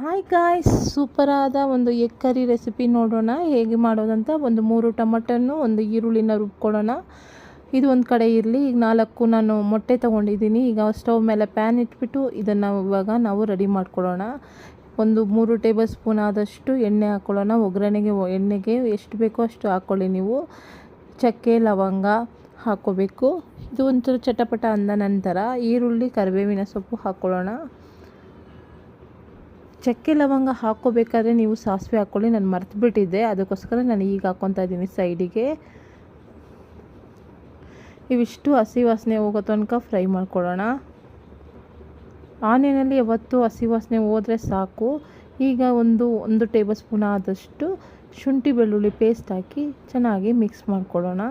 Hi guys, ಸೂಪರಾದ ಒಂದು egg curry recipe ನೋಡೋಣ ಹೇಗೆ ಮಾಡೋದಂತ. ಒಂದು 3 ಟೊಮಟನ್ನು, ಒಂದು ಈರುಳ್ಳಿನ ರುಬ್ಕೊಳ್ಳೋಣ. ಇದು ಒಂದು ಕಡೆ ಇರಲಿ. ಈಗ 4 ನಾನು ಮೊಟ್ಟೆ ತೊಗೊಂಡಿದ್ದೀನಿ. ಈಗ ಸ್ಟವ್ ಮೇಲೆ ಪ್ಯಾನ್ ಇಟ್ಬಿಟ್ಟು ಇದನ್ನು ಇವಾಗ ನಾವು ರೆಡಿ ಮಾಡ್ಕೊಳ್ಳೋಣ. ಒಂದು 3 ಟೇಬಲ್ ಸ್ಪೂನ್ ಆದಷ್ಟು ಎಣ್ಣೆ ಹಾಕ್ಕೊಳ್ಳೋಣ. ಎಣ್ಣೆಗೆ ಎಷ್ಟು ಬೇಕೋ ಅಷ್ಟು ಹಾಕ್ಕೊಳ್ಳಿ ನೀವು. ಚಕ್ಕೆ ಲವಂಗ ಹಾಕ್ಕೋಬೇಕು. ಇದು ಒಂಚೂರು ಚಟಪಟ ಅಂದ ನಂತರ ಈರುಳ್ಳಿ ಕರಿಬೇವಿನ ಸೊಪ್ಪು ಹಾಕ್ಕೊಳ್ಳೋಣ. ಚಕ್ಕೆ ಲವಂಗ ಹಾಕ್ಕೋಬೇಕಾದ್ರೆ ನೀವು ಸಾಸಿವೆ ಹಾಕ್ಕೊಳ್ಳಿ. ನಾನು ಮರ್ತುಬಿಟ್ಟಿದ್ದೆ, ಅದಕ್ಕೋಸ್ಕರ ನಾನು ಈಗ ಹಾಕ್ಕೊತಾ ಇದ್ದೀನಿ ಸೈಡಿಗೆ. ಇವಿಷ್ಟು ಹಸಿ ವಾಸನೆ ಹೋಗೋ ತನಕ ಫ್ರೈ ಮಾಡ್ಕೊಳ್ಳೋಣ. ಆನಿಯನಲ್ಲಿ ಯಾವತ್ತು ಹಸಿ ವಾಸನೆ ಹೋದರೆ ಸಾಕು. ಈಗ ಒಂದು ಟೇಬಲ್ ಸ್ಪೂನ್ ಆದಷ್ಟು ಶುಂಠಿ ಬೆಳ್ಳುಳ್ಳಿ ಪೇಸ್ಟ್ ಹಾಕಿ ಚೆನ್ನಾಗಿ ಮಿಕ್ಸ್ ಮಾಡ್ಕೊಳ್ಳೋಣ.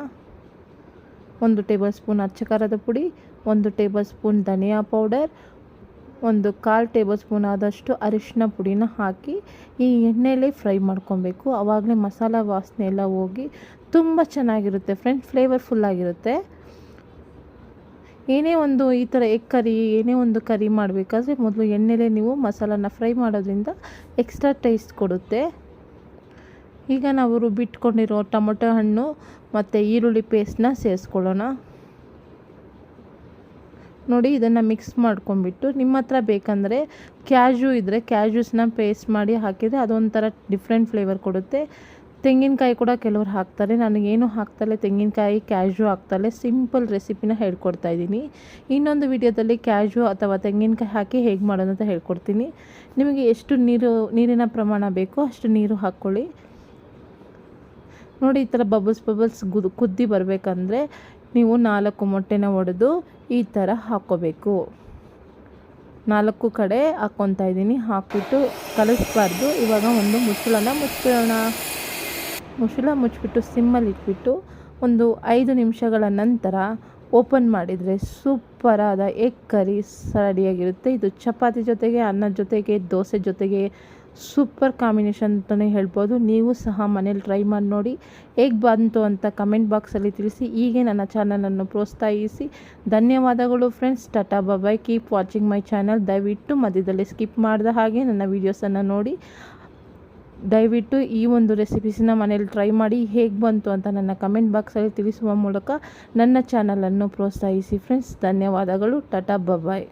1 ಟೇಬಲ್ ಸ್ಪೂನ್ ಅಚ್ಚ ಖಾರದ ಪುಡಿ, 1 ಟೇಬಲ್ ಸ್ಪೂನ್ ಧನಿಯಾ ಪೌಡರ್, 1/4 ಟೇಬಲ್ ಸ್ಪೂನ್ ಆದಷ್ಟು ಅರಿಶಿನ ಪುಡಿನ ಹಾಕಿ ಈ ಎಣ್ಣೆಯಲ್ಲಿ ಫ್ರೈ ಮಾಡ್ಕೊಬೇಕು. ಆವಾಗಲೇ ಮಸಾಲ ವಾಸನೆ ಎಲ್ಲ ಹೋಗಿ ತುಂಬ ಚೆನ್ನಾಗಿರುತ್ತೆ ಫ್ರೆಂಡ್ಸ್, ಫ್ಲೇವರ್ಫುಲ್ ಆಗಿರುತ್ತೆ. ಏನೇ ಒಂದು ಈ ಥರ ಎಗ್ ಕರಿ, ಏನೇ ಒಂದು ಕರಿ ಮಾಡಬೇಕಾದ್ರೆ ಮೊದಲು ಎಣ್ಣೆಲೇ ನೀವು ಮಸಾಲಾನ ಫ್ರೈ ಮಾಡೋದ್ರಿಂದ ಎಕ್ಸ್ಟ್ರಾ ಟೇಸ್ಟ್ ಕೊಡುತ್ತೆ. ಈಗ ನಾವು ರುಬ್ಬಿಟ್ಕೊಂಡಿರೋ ಟೊಮೊಟೊ ಹಣ್ಣು ಮತ್ತು ಈರುಳ್ಳಿ ಪೇಸ್ಟ್ನ ಸೇರಿಸ್ಕೊಳ್ಳೋಣ. ನೋಡಿ, ಇದನ್ನು ಮಿಕ್ಸ್ ಮಾಡ್ಕೊಂಡ್ಬಿಟ್ಟು ನಿಮ್ಮ ಹತ್ರ ಬೇಕಂದರೆ ಕ್ಯಾಶ್ಯೂ ಇದ್ದರೆ ಕ್ಯಾಶ್ಯೂಸ್ನ ಪೇಸ್ಟ್ ಮಾಡಿ ಹಾಕಿದರೆ ಅದೊಂಥರ ಡಿಫ್ರೆಂಟ್ ಫ್ಲೇವರ್ ಕೊಡುತ್ತೆ. ತೆಂಗಿನಕಾಯಿ ಕೂಡ ಕೆಲವರು ಹಾಕ್ತಾರೆ. ನನಗೇನು ಹಾಕ್ತಲೇ ತೆಂಗಿನಕಾಯಿ ಕ್ಯಾಶ್ಯೂ ಹಾಕ್ತಲೇ ಸಿಂಪಲ್ ರೆಸಿಪಿನ ಹೇಳ್ಕೊಡ್ತಾ ಇದ್ದೀನಿ. ಇನ್ನೊಂದು ವಿಡಿಯೋದಲ್ಲಿ ಕ್ಯಾಶ್ಯೂ ಅಥವಾ ತೆಂಗಿನಕಾಯಿ ಹಾಕಿ ಹೇಗೆ ಮಾಡೋದು ಅಂತ ಹೇಳ್ಕೊಡ್ತೀನಿ. ನಿಮಗೆ ಎಷ್ಟು ನೀರಿನ ಪ್ರಮಾಣ ಬೇಕೋ ಅಷ್ಟು ನೀರು ಹಾಕ್ಕೊಳ್ಳಿ. ನೋಡಿ, ಈ ಥರ ಬಬಲ್ಸ್ ಕುದ್ದಿ ಬರಬೇಕಂದ್ರೆ ನೀವು 4 ಮೊಟ್ಟೆನ ಒಡೆದು ಈ ಥರ ಹಾಕ್ಕೋಬೇಕು. 4 ಕಡೆ ಹಾಕ್ಕೊತಾ ಇದ್ದೀನಿ. ಹಾಕ್ಬಿಟ್ಟು ಕಲಿಸ್ಬಾರ್ದು. ಇವಾಗ ಒಂದು ಮುಚ್ಚಳನ ಮುಚ್ಚಿಡೋಣ. ಮುಚ್ಚಳ ಮುಚ್ಚಿಬಿಟ್ಟು ಸಿಮ್ಮಲ್ಲಿ ಇಟ್ಬಿಟ್ಟು ಒಂದು 5 ನಿಮಿಷಗಳ ನಂತರ ಓಪನ್ ಮಾಡಿದರೆ ಸೂಪರಾದ ಎಗ್ ಕರಿ ರೆಡಿಯಾಗಿರುತ್ತೆ. ಇದು ಚಪಾತಿ ಜೊತೆಗೆ, ಅನ್ನದ ಜೊತೆಗೆ, ದೋಸೆ ಜೊತೆಗೆ ಸೂಪರ್ ಕಾಂಬಿನೇಷನ್ ಅಂತಲೇ ಹೇಳ್ಬೋದು. ನೀವು ಸಹ ಮನೇಲಿ ಟ್ರೈ ಮಾಡಿ ನೋಡಿ. ಹೇಗೆ ಬಂತು ಅಂತ ಕಮೆಂಟ್ ಬಾಕ್ಸಲ್ಲಿ ತಿಳಿಸಿ. ಹೀಗೆ ನನ್ನ ಚಾನಲನ್ನು ಪ್ರೋತ್ಸಾಹಿಸಿ. ಧನ್ಯವಾದಗಳು friends. Tata bye. Keep watching my channel. ದಯವಿಟ್ಟು ಮಧ್ಯದಲ್ಲಿ ಸ್ಕಿಪ್ ಮಾಡಿದ ಹಾಗೆ ನನ್ನ ವೀಡಿಯೋಸನ್ನು ನೋಡಿ. ದಯವಿಟ್ಟು ಈ ಒಂದು ರೆಸಿಪೀಸನ್ನ ಮನೇಲಿ ಟ್ರೈ ಮಾಡಿ. ಹೇಗೆ ಬಂತು ಅಂತ ನನ್ನ ಕಮೆಂಟ್ ಬಾಕ್ಸಲ್ಲಿ ತಿಳಿಸುವ ಮೂಲಕ ನನ್ನ ಚಾನಲನ್ನು ಪ್ರೋತ್ಸಾಹಿಸಿ ಫ್ರೆಂಡ್ಸ್. ಧನ್ಯವಾದಗಳು. ಟಾಟಾ ಬಾಯ್.